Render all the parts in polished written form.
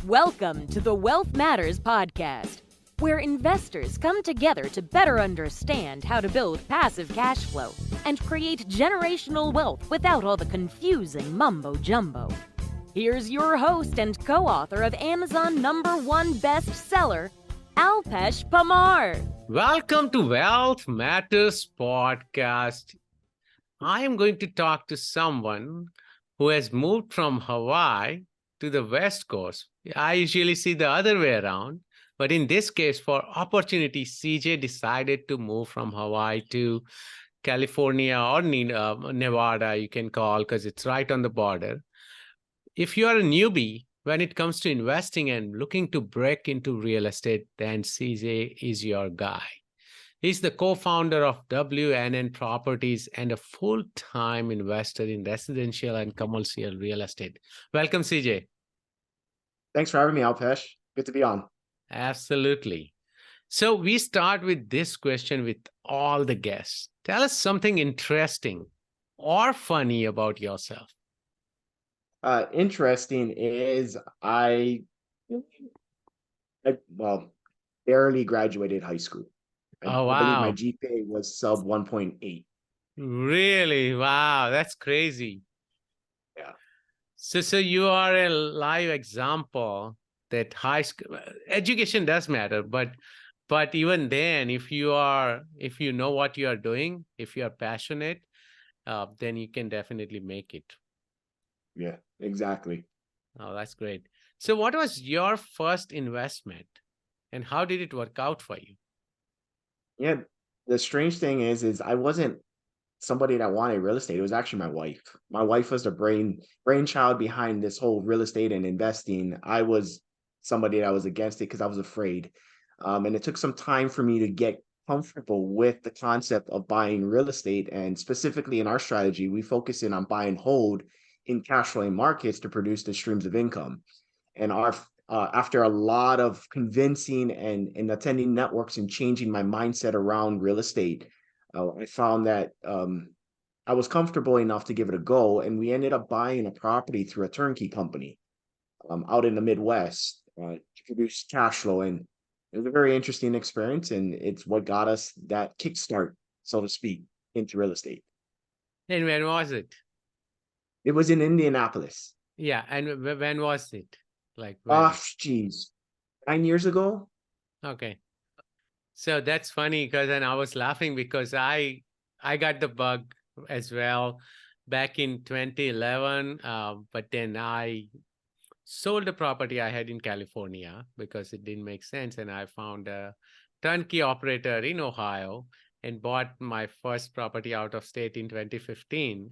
Welcome to the Wealth Matters podcast, where investors come together to better understand how to build passive cash flow and create generational wealth without all the confusing mumbo-jumbo. Here's your host and co-author of Amazon #1 bestseller, Alpesh Pamar. Welcome to Wealth Matters podcast. I am going to talk to someone who has moved from Hawaii to the West Coast. I usually see the other way around, but in this case, for opportunity, CJ decided to move from Hawaii to California or Nevada, you can call, because it's right on the border. If you are a newbie when it comes to investing and looking to break into real estate, then CJ is your guy. He's the co-founder of WNN Properties and a full-time investor in residential and commercial real estate. Welcome, CJ. Thanks for having me, Alpesh. Good to be on. Absolutely. So we start with this question with all the guests. Tell us something interesting or funny about yourself. Interesting is I barely graduated high school. Oh, I believe my wow. GPA was sub 1.8. Really? Wow, that's crazy. Yeah. So you are a live example that high school education does matter, but even then, if you know what you are doing, if you are passionate, then you can definitely make it. Yeah, exactly. Oh, that's great. So what was your first investment and how did it work out for you? Yeah, the strange thing is I wasn't somebody that wanted real estate. It was actually my wife. My wife was the brainchild behind this whole real estate and investing. I was somebody that was against it because I was afraid. And it took some time for me to get comfortable with the concept of buying real estate. And specifically in our strategy, we focus in on buy and hold in cash flowing markets to produce the streams of income. And after a lot of convincing and attending networks and changing my mindset around real estate, I found that I was comfortable enough to give it a go. And we ended up buying a property through a turnkey company out in the Midwest to produce cash flow. And it was a very interesting experience. And it's what got us that kickstart, so to speak, into real estate. And when was it? It was in Indianapolis. Yeah. And when was it? Like when? Geez, 9 years ago. Okay. So that's funny because then I was laughing because I got the bug as well back in 2011. But then I sold the property I had in California because it didn't make sense. And I found a turnkey operator in Ohio and bought my first property out of state in 2015.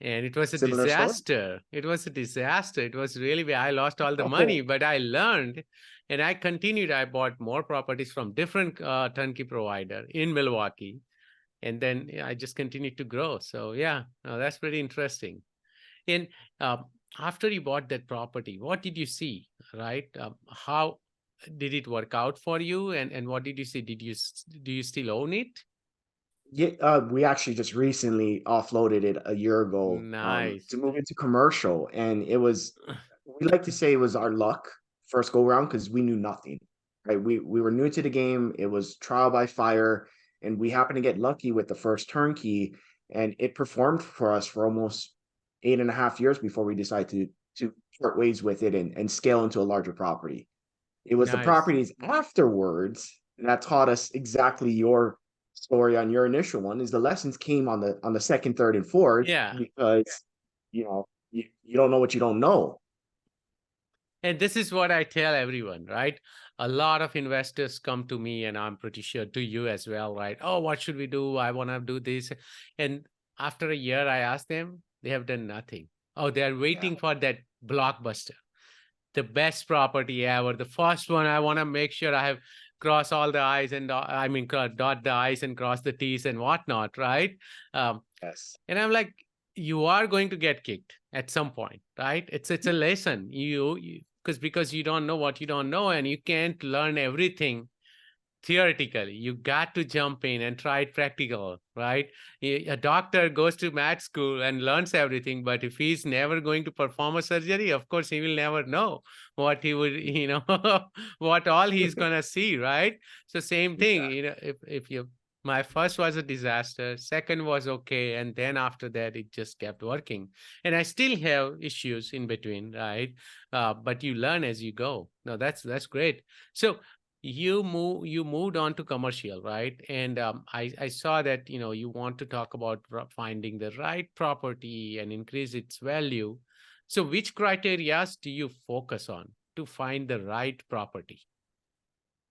And it was a Similar story? disaster. It was a disaster. It was really, I lost all the money, but I learned and I continued. I bought more properties from different turnkey provider in Milwaukee. And then I just continued to grow. So yeah, that's pretty interesting. And after you bought that property, what did you see, right? How did it work out for you? And what did you see? Do you still own it? Yeah, we actually just recently offloaded it a year ago Nice. to move into commercial. And we like to say it was our luck first go around because we knew nothing, right? We were new to the game. It was trial by fire. And we happened to get lucky with the first turnkey. And it performed for us for almost 8.5 years before we decided to part ways with it and scale into a larger property. It was the Nice. properties afterwards that taught us exactly your story on your initial one. Is the lessons came on the second, third, and fourth. Yeah. Because you don't know what you don't know. And this is what I tell everyone, right? A lot of investors come to me, and I'm pretty sure to you as well, right? Oh, what should we do? I want to do this. And after a year, I ask them, they have done nothing. Oh, they're waiting for that blockbuster, the best property ever, the first one. I want to make sure I have cross all the I's and dot the I's and cross the T's and whatnot, right? Yes. And I'm like, you are going to get kicked at some point, right? It's a lesson. Because you don't know what you don't know, and you can't learn everything theoretically. You got to jump in and try it practical, right? A doctor goes to med school and learns everything, but if he's never going to perform a surgery, of course, he will never know what he would, what all he's going to see, right? So same thing, if you, my first was a disaster, second was okay, and then after that, it just kept working. And I still have issues in between, right? But you learn as you go. No, that's great. So you moved on to commercial, right? And I saw that you want to talk about finding the right property and increase its value. So which criteria do you focus on to find the right property?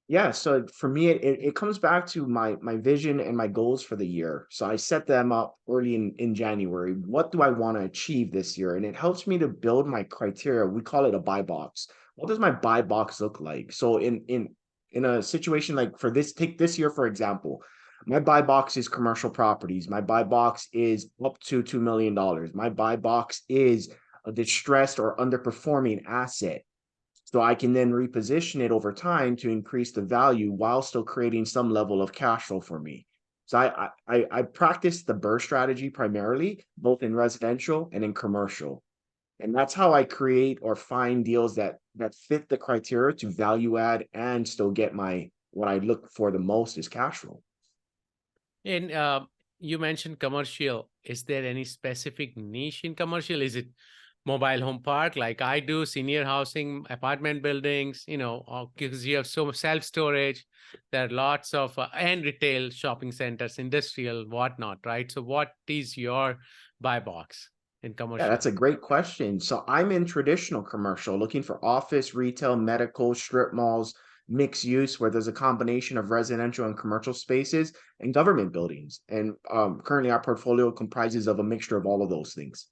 Yeah, so for me, it comes back to my vision and my goals for the year. So I set them up early in January. What do I want to achieve this year? And it helps me to build my criteria. We call it a buy box. What does my buy box look like? So in a situation like for this, take this year for example, my buy box is commercial properties. My buy box is up to $2 million. My buy box is a distressed or underperforming asset. So I can then reposition it over time to increase the value while still creating some level of cash flow for me. So I practice the BRRRR strategy primarily, both in residential and in commercial. And that's how I create or find deals that fit the criteria to value add and still get my what I look for the most is cash flow. And you mentioned commercial. Is there any specific niche in commercial? Is it mobile home park like I do, senior housing, apartment buildings, because you have so much self-storage, there are lots of, and retail shopping centers, industrial, whatnot, right? So what is your buy box in Yeah, commercial? that's a great question. So I'm in traditional commercial, looking for office, retail, medical, strip malls, mixed use, where there's a combination of residential and commercial spaces and government buildings. And currently, our portfolio comprises of a mixture of all of those things.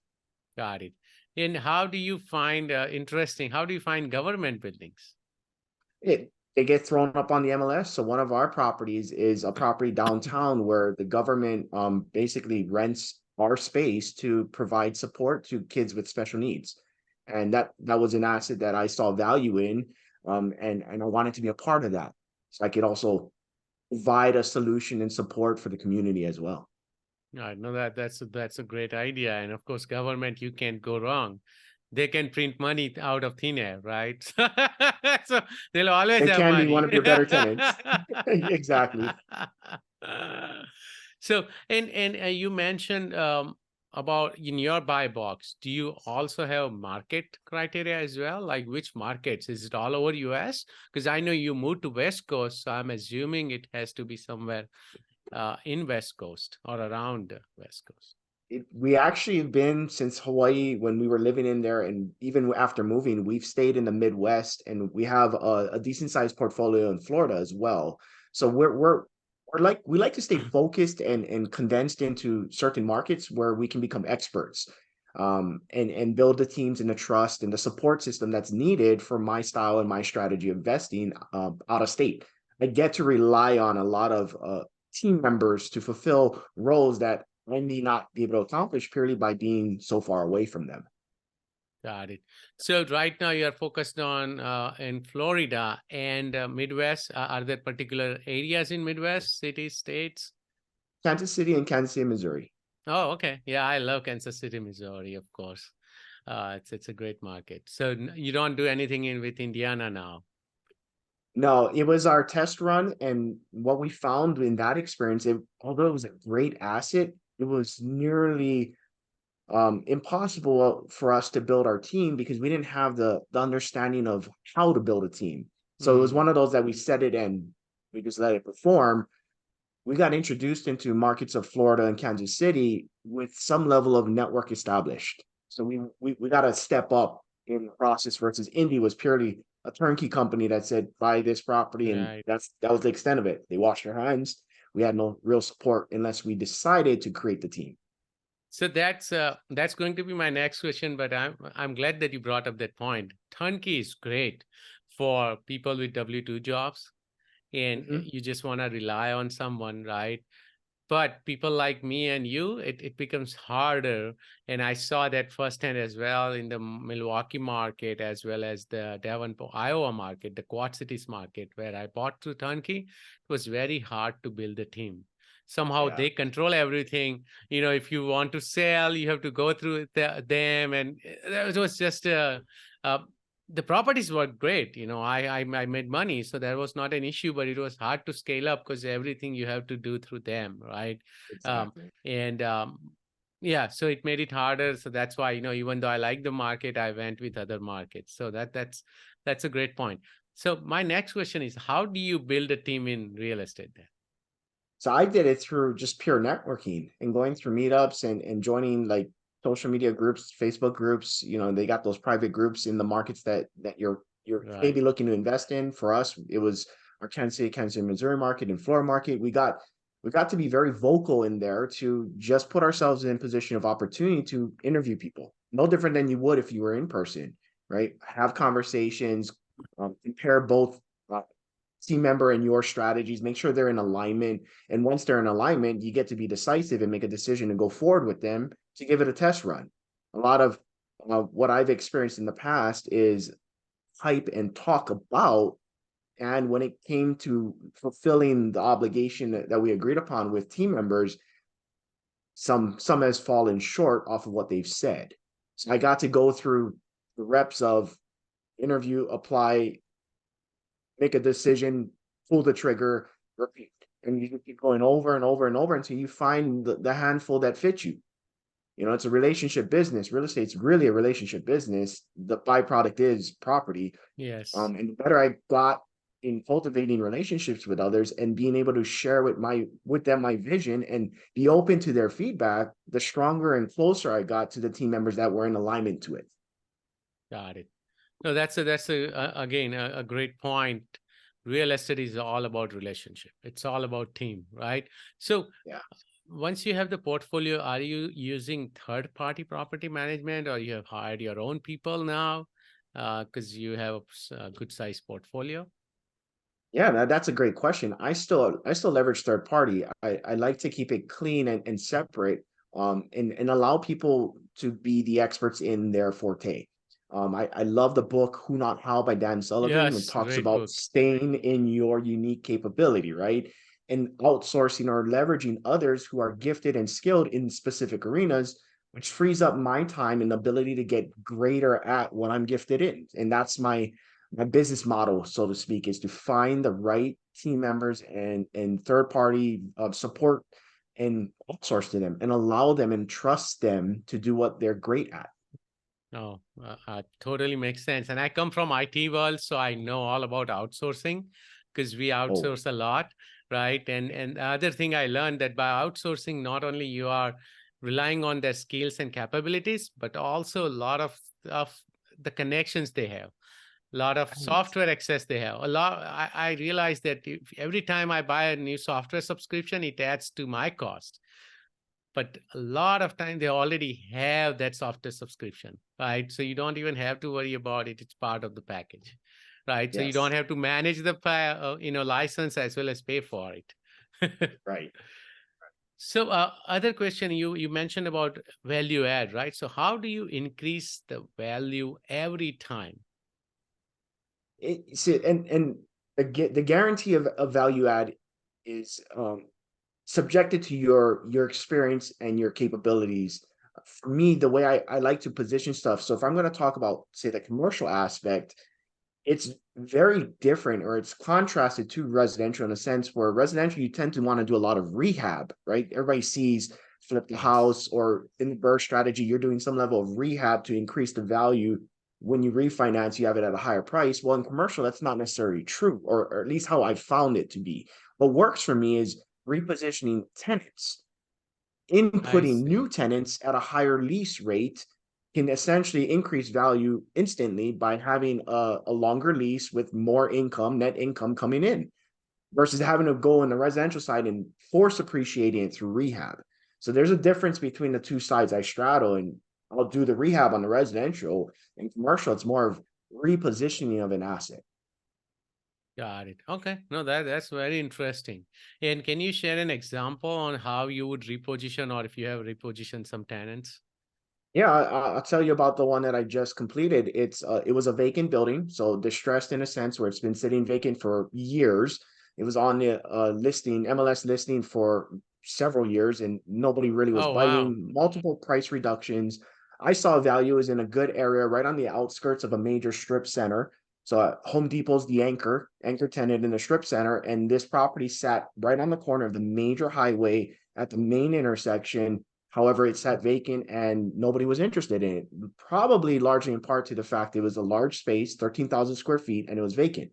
Got it. And how do you find how do you find government buildings? It gets thrown up on the MLS. So one of our properties is a property downtown where the government basically rents our space to provide support to kids with special needs. And that was an asset that I saw value in, and I wanted to be a part of that. So I could also provide a solution and support for the community as well. I know that's a great idea, and of course, government, you can't go wrong. They can print money out of thin air, right? So they'll always It have can be one money. of your better tenants. Exactly. So, and you mentioned about in your buy box, do you also have market criteria as well? Like which markets? Is it all over US? Because I know you moved to West Coast, so I'm assuming it has to be somewhere in West Coast or around West Coast. We actually have been since Hawaii when we were living in there, and even after moving, we've stayed in the Midwest, and we have a decent sized portfolio in Florida as well. So we like to stay focused and condensed into certain markets where we can become experts, and build the teams and the trust and the support system that's needed for my style and my strategy of investing out of state. I get to rely on a lot of team members to fulfill roles that I may not be able to accomplish purely by being so far away from them. Got it. So right now you are focused on in Florida and Midwest. Are there particular areas in Midwest, cities, states? Kansas City and Kansas City, Missouri. Oh, okay. Yeah, I love Kansas City, Missouri, of course. It's a great market. So you don't do anything with Indiana now. No, it was our test run, and what we found in that experience, although it was a great asset, it was nearly impossible for us to build our team because we didn't have the understanding of how to build a team. So it was one of those that we set it and we just let it perform. We got introduced into markets of Florida and Kansas City with some level of network established. So we got to step up in the process versus Indy was purely a turnkey company that said buy this property, and Right. that was the extent of it. They washed their hands. We had no real support unless we decided to create the team. So that's going to be my next question, but I'm glad that you brought up that point. Turnkey is great for people with W-2 jobs, and you just want to rely on someone, right? But people like me and you, it becomes harder. And I saw that firsthand as well in the Milwaukee market, as well as the Davenport, Iowa market, the Quad Cities market, where I bought through turnkey. It was very hard to build a team. Somehow Yeah. they control everything. If you want to sell, you have to go through them. And it was just uh, the properties were great. I made money, so that was not an issue, but it was hard to scale up because everything you have to do through them, right? Um, Exactly. and yeah, so it made it harder. So that's why, even though I like the market, I went with other markets. So that's a great point. So my next question is, how do you build a team in real estate then? So I did it through just pure networking and going through meetups and joining like social media groups, Facebook groups. They got those private groups in the markets that you're Right. maybe looking to invest in. For us, it was our Kansas City, Missouri market and Florida market. We got to be very vocal in there to just put ourselves in position of opportunity to interview people. No different than you would if you were in person, right? Have conversations, compare both uh, team member and your strategies, make sure they're in alignment. And once they're in alignment, you get to be decisive and make a decision and go forward with them to give it a test run. A lot of what I've experienced in the past is hype and talk about. And when it came to fulfilling the obligation that we agreed upon with team members, some has fallen short off of what they've said. So I got to go through the reps of interview, apply, make a decision, pull the trigger, repeat. And you keep going over and over and over until you find the handful that fit you. It's a relationship business. Real estate's really a relationship business. The byproduct is property. Yes. And the better I got in cultivating relationships with others and being able to share with them my vision and be open to their feedback, the stronger and closer I got to the team members that were in alignment to it. Got it. No, again a great point. Real estate is all about relationship. It's all about team, right? So Yeah. once you have the portfolio, are you using third-party property management, or you have hired your own people now? Because you have a good size portfolio. Yeah, that's a great question. I still leverage third party. I like to keep it clean and separate, and allow people to be the experts in their forte. I love the book Who Not How by Dan Sullivan, which Yes, talks great about book. staying in your unique capability, right? And outsourcing or leveraging others who are gifted and skilled in specific arenas, which frees up my time and ability to get greater at what I'm gifted in. And that's my business model, so to speak, is to find the right team members and third party support and outsource to them and allow them and trust them to do what they're great at. No, totally makes sense. And I come from IT world, so I know all about outsourcing because we Oh, outsource a lot, right? And the other thing I learned that by outsourcing, not only you are relying on their skills and capabilities, but also a lot of the connections they have, a lot of right. software access they have. I realized that every time I buy a new software subscription, it adds to my cost. But a lot of time they already have that software subscription, right? So you don't even have to worry about it. It's part of the package, right? So you don't Yes, have to manage the license as well as pay for it. right. So other question, you mentioned about value add, right? So how do you increase the value every time? And the guarantee of value add is subjected to your experience and your capabilities. For me, the way I like to position stuff. So if I'm going to talk about, say, the commercial aspect, it's very different, or it's contrasted to residential in a sense where residential, you tend to want to do a lot of rehab, right? Everybody sees flip the Yes. house, or in the burst strategy, you're doing some level of rehab to increase the value. When you refinance, you have it at a higher price. Well, in commercial, that's not necessarily true, or at least how I found it to be. What works for me is repositioning tenants, I inputting see. new tenants at a higher lease rate can essentially increase value instantly by having a longer lease with more income, net income coming in, versus having to go in the residential side and force appreciating it through rehab. So there's a difference between the two sides I straddle, and I'll do the rehab on the residential. And commercial, it's more of repositioning of an asset. Got it. Okay. No, that's very interesting. And can you share an example on how you would reposition, or if you have repositioned some tenants? Yeah, I'll tell you about the one that I just completed. It was a vacant building, so distressed in a sense where it's been sitting vacant for years. It was on the listing, MLS listing for several years, and nobody really was Oh, wow. biting. Multiple price reductions. I saw value is in a good area, right on the outskirts of a major strip center. So Home Depot's the anchor tenant in the strip center, and this property sat right on the corner of the major highway at the main intersection. However, it sat vacant and nobody was interested in it, probably largely in part to the fact it was a large space, 13,000 square feet, and it was vacant.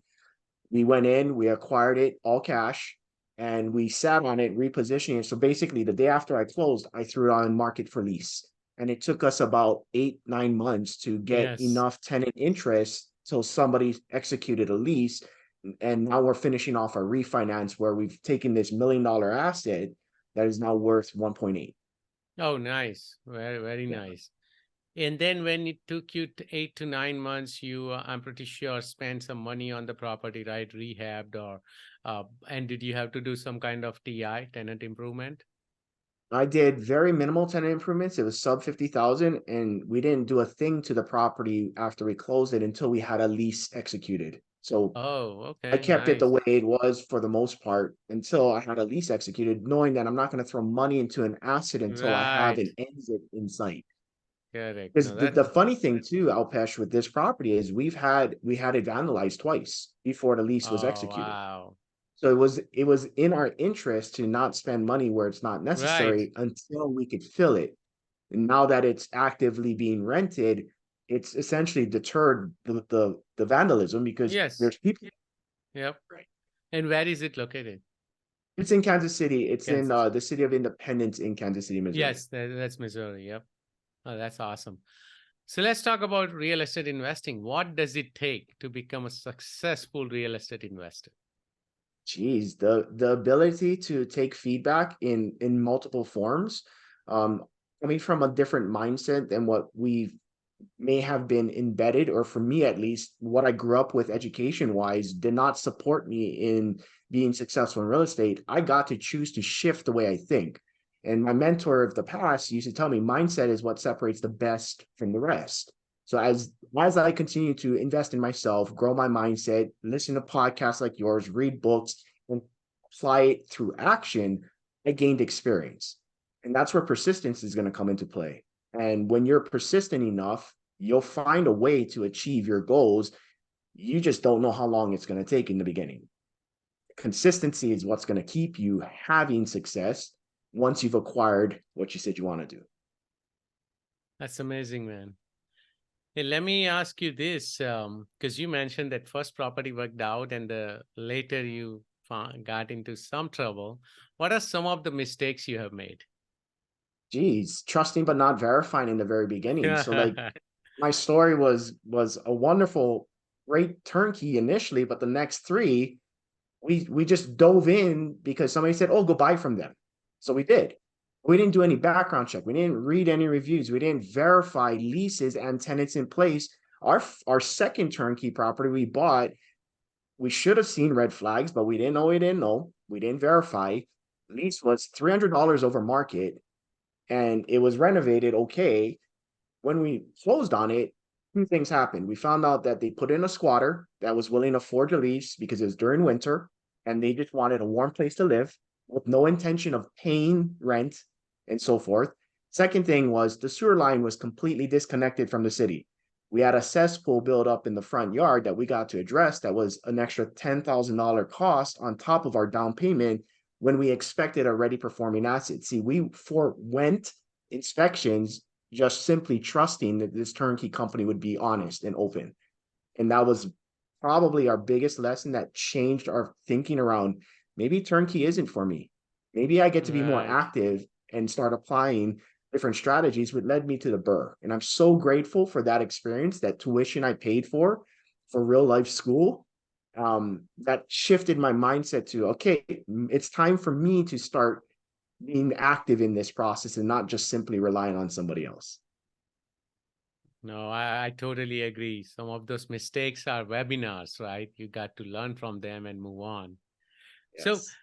We went in, we acquired it all cash, and we sat on it, repositioning it. So basically, the day after I closed, I threw it on market for lease. And it took us about 8, 9 months to get Yes. enough tenant interest till somebody executed a lease. And now we're finishing off our refinance where we've taken this $1 million asset that is now worth 1.8. Oh, nice. Very, very Yeah. nice. And then when it took you 8 to 9 months, you, I'm pretty sure, spent some money on the property, right? Rehabbed or, and did you have to do some kind of TI, tenant improvement? I did very minimal tenant improvements. It was sub 50,000, and we didn't do a thing to the property after we closed it until we had a lease executed. So Oh, I okay, kept it the nice. way it was for the most part until I had a lease executed, knowing that I'm not going to throw money into an asset until I have Right. an exit in sight. Correct. Because No, the that's funny thing too, Alpesh, with this property is we had it vandalized twice before the lease was oh, executed. wow. So it was in our interest to not spend money where it's not Right. necessary until we could fill it. And now that it's actively being rented, it's essentially deterred the vandalism because Yes. there's people. Yep. Right. And where is it located? It's in Kansas City. It's in Kansas. the city of Independence in Kansas City, Missouri. Yes, that's Missouri. Yep. Oh, that's awesome. So let's talk about real estate investing. What does it take to become a successful real estate investor? Geez, the ability to take feedback in multiple forms, um, coming from a different mindset than what we may have been embedded, or for me at least, what I grew up with education wise did not support me in being successful in real estate. I got to choose to shift the way I think. And my mentor of the past used to tell me mindset is what separates the best from the rest. So as I continue to invest in myself, grow my mindset, listen to podcasts like yours, read books, and apply it through action, I gained experience. And that's where persistence is going to come into play. And when you're persistent enough, you'll find a way to achieve your goals. You just don't know how long it's going to take in the beginning. Consistency is what's going to keep you having success once you've acquired what you said you want to do. That's amazing, man. Hey, let me ask you this, because you mentioned that first property worked out and later you got into some trouble. What are some of the mistakes you have made? Geez, trusting but not verifying in the very beginning. So like my story was a wonderful, great turnkey initially, but the next three, we just dove in because somebody said, "Oh, go buy from them." So we did. We didn't do any background check. We didn't read any reviews. We didn't verify leases and tenants in place. Our second turnkey property we bought, we should have seen red flags, but we didn't know. We didn't know. We didn't verify. Lease was $300 over market, and it was renovated okay. When we closed on it, two things happened. We found out that they put in a squatter that was willing to afford the lease because it was during winter and they just wanted a warm place to live with no intention of paying rent and so forth. Second thing was the sewer line was completely disconnected from the city. We had a cesspool built up in the front yard that we got to address that was an extra $10,000 cost on top of our down payment when we expected a ready performing asset. See, we forewent inspections just simply trusting that this turnkey company would be honest and open. And that was probably our biggest lesson that changed our thinking around maybe turnkey isn't for me. Maybe I get to be more Right. active and start applying different strategies, which led me to the Burr. And I'm so grateful for that experience, that tuition I paid for real life school. That shifted my mindset to, okay, it's time for me to start being active in this process and not just simply relying on somebody else. No, I totally agree. Some of those mistakes are webinars, right? You got to learn from them and move on. So, Yes.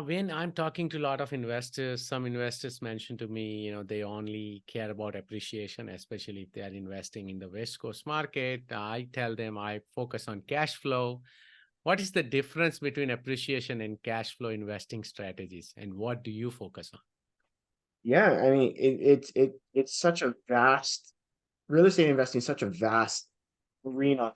when I'm talking to a lot of investors, some investors mention to me, they only care about appreciation, especially if they are investing in the West Coast market. I tell them I focus on cash flow. What is the difference between appreciation and cash flow investing strategies, and what do you focus on? Yeah, I mean, it's such a vast real estate investing is such a vast arena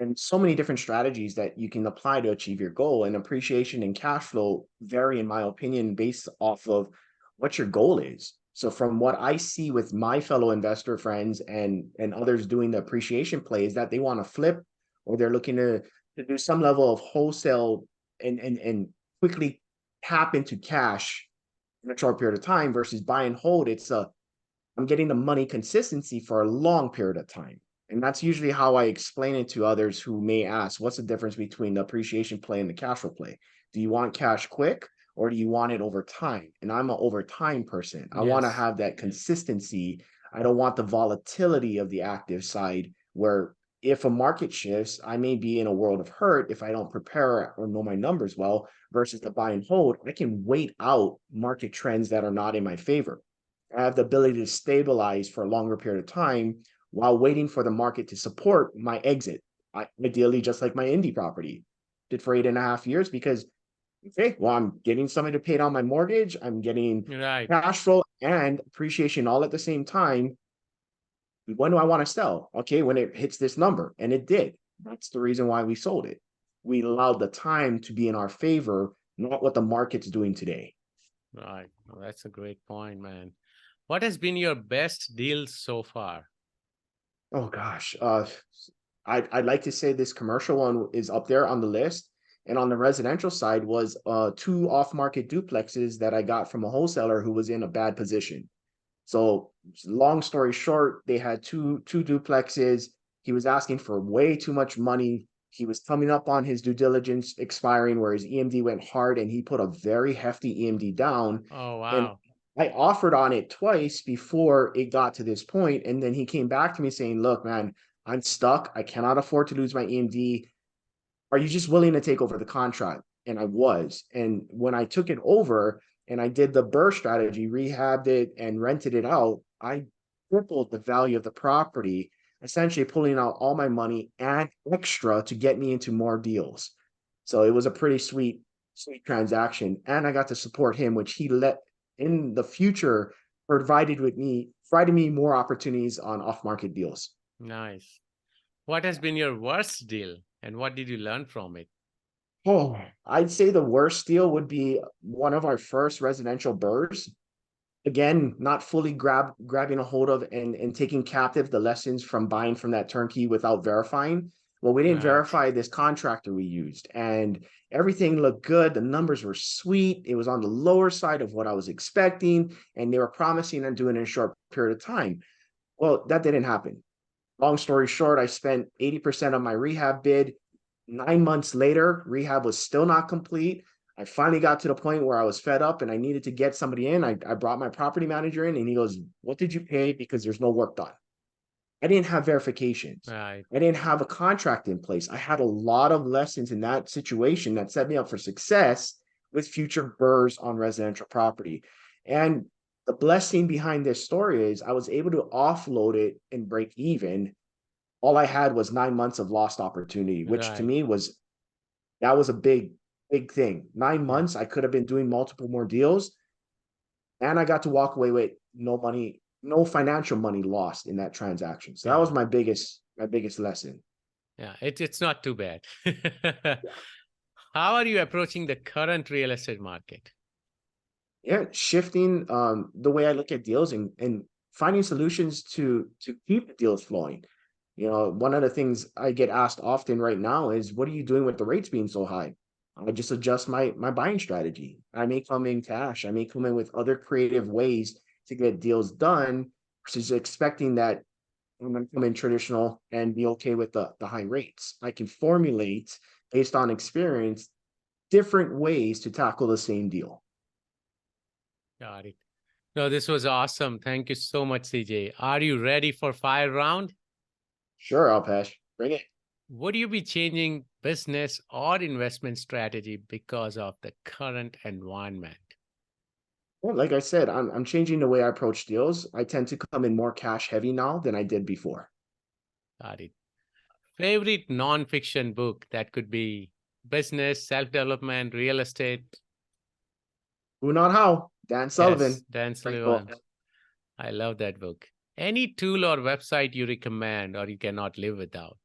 and so many different strategies that you can apply to achieve your goal. And appreciation and cash flow vary, in my opinion, based off of what your goal is. So from what I see with my fellow investor friends and others doing the appreciation play is that they want to flip, or they're looking to do some level of wholesale and quickly tap into cash in a short period of time versus buy and hold. I'm getting the money consistency for a long period of time. And that's usually how I explain it to others who may ask, what's the difference between the appreciation play and the cash flow play? Do you want cash quick, or do you want it over time? And I'm an over time person. I want to Yes. have that consistency. I don't want the volatility of the active side where if a market shifts, I may be in a world of hurt if I don't prepare or know my numbers well versus the buy and hold. I can wait out market trends that are not in my favor. I have the ability to stabilize for a longer period of time while waiting for the market to support my exit. Ideally, just like my indie property did for 8.5 years, because, okay, well, I'm getting somebody to pay down my mortgage. I'm getting Right. cash flow and appreciation all at the same time. When do I want to sell? Okay, when it hits this number. And it did. That's the reason why we sold it. We allowed the time to be in our favor, not what the market's doing today. Right. Well, that's a great point, man. What has been your best deal so far? Oh gosh, I'd like to say this commercial one is up there on the list, and on the residential side was two off-market duplexes that I got from a wholesaler who was in a bad position. So long story short, they had two duplexes. He was asking for way too much money. He was coming up on his due diligence expiring where his EMD went hard, and he put a very hefty EMD down. Oh, And wow. I offered on it twice before it got to this point, and then he came back to me saying, "Look, man, I'm stuck. I cannot afford to lose my EMD. Are you just willing to take over the contract?" And I was. And when I took it over and I did the BRRRR strategy, rehabbed it and rented it out, I tripled the value of the property, essentially pulling out all my money and extra to get me into more deals. So it was a pretty sweet transaction. And I got to support him, which he let in the future provided me more opportunities on off-market deals. Nice. What has been your worst deal, and what did you learn from it? Oh, I'd say the worst deal would be one of our first residential BRRRRs. Again, not fully grabbing a hold of and taking captive the lessons from buying from that turnkey without verifying. Well, we didn't Right. verify this contractor we used, and everything looked good. The numbers were sweet. It was on the lower side of what I was expecting, and they were promising and doing it in a short period of time. Well, that didn't happen. Long story short, I spent 80% of my rehab bid. 9 months later, rehab was still not complete. I finally got to the point where I was fed up and I needed to get somebody in. I brought my property manager in and he goes, "What did you pay? Because there's no work done." I didn't have verifications. Right. I didn't have a contract in place. I had a lot of lessons in that situation that set me up for success with future BRRRRs on residential property. And the blessing behind this story is I was able to offload it and break even. All I had was 9 months of lost opportunity, which to Right. me was a big thing. Nine Yeah. months, I could have been doing multiple more deals, and I got to walk away with no money, no financial money lost in that transaction. So that was Yeah. my biggest lesson. Yeah. It's not too bad. Yeah. How are you approaching the current real estate market? Yeah, shifting the way I look at deals and finding solutions to keep the deals flowing. One of the things I get asked often right now is, what are you doing with the rates being so high? I just adjust my buying strategy. I may come in cash. I may come in with other creative ways to get deals done versus expecting that I'm going to come in traditional and be okay with the high rates. I can formulate based on experience different ways to tackle the same deal. Got it. No, this was awesome. Thank you so much, CJ. Are you ready for fire round? Sure, Alpesh. Bring it. Would you be changing business or investment strategy because of the current environment? Well, like I said, I'm changing the way I approach deals. I tend to come in more cash heavy now than I did before. Got it. Favorite nonfiction book that could be business, self-development, real estate? Who Not How? Dan Yes, Sullivan. Dan Great book. Sullivan. I love that book. Any tool or website you recommend or you cannot live without?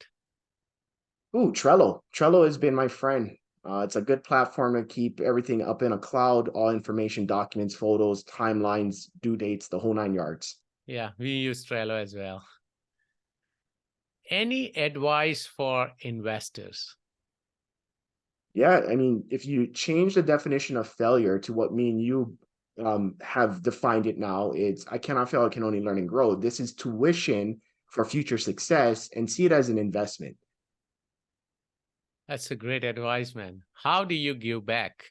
Ooh, Trello. Trello has been my friend. It's a good platform to keep everything up in a cloud, all information, documents, photos, timelines, due dates, the whole 9 yards. Yeah, we use Trello as well. Any advice for investors? Yeah, I mean, if you change the definition of failure to what me and you have defined it now, it's I cannot fail, I can only learn and grow. This is tuition for future success and see it as an investment. That's a great advice, man. How do you give back?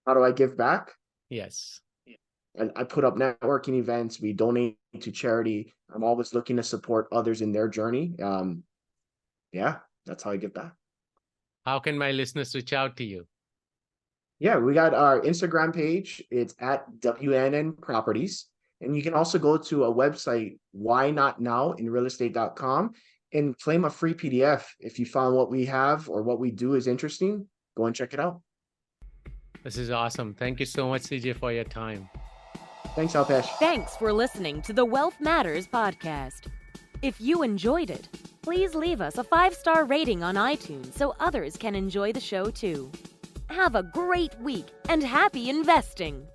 How do I give back? Yes. I put up networking events. We donate to charity. I'm always looking to support others in their journey. Yeah, that's how I give back. How can my listeners reach out to you? Yeah, we got our Instagram page. It's at WNN Properties. And you can also go to a website, whynotnowinrealestate.com, and claim a free PDF. If you found what we have or what we do is interesting, go and check it out. This is awesome. Thank you so much, CJ, for your time. Thanks, Alpesh. Thanks for listening to the Wealth Matters podcast. If you enjoyed it, please leave us a 5-star rating on iTunes so others can enjoy the show too. Have a great week and happy investing!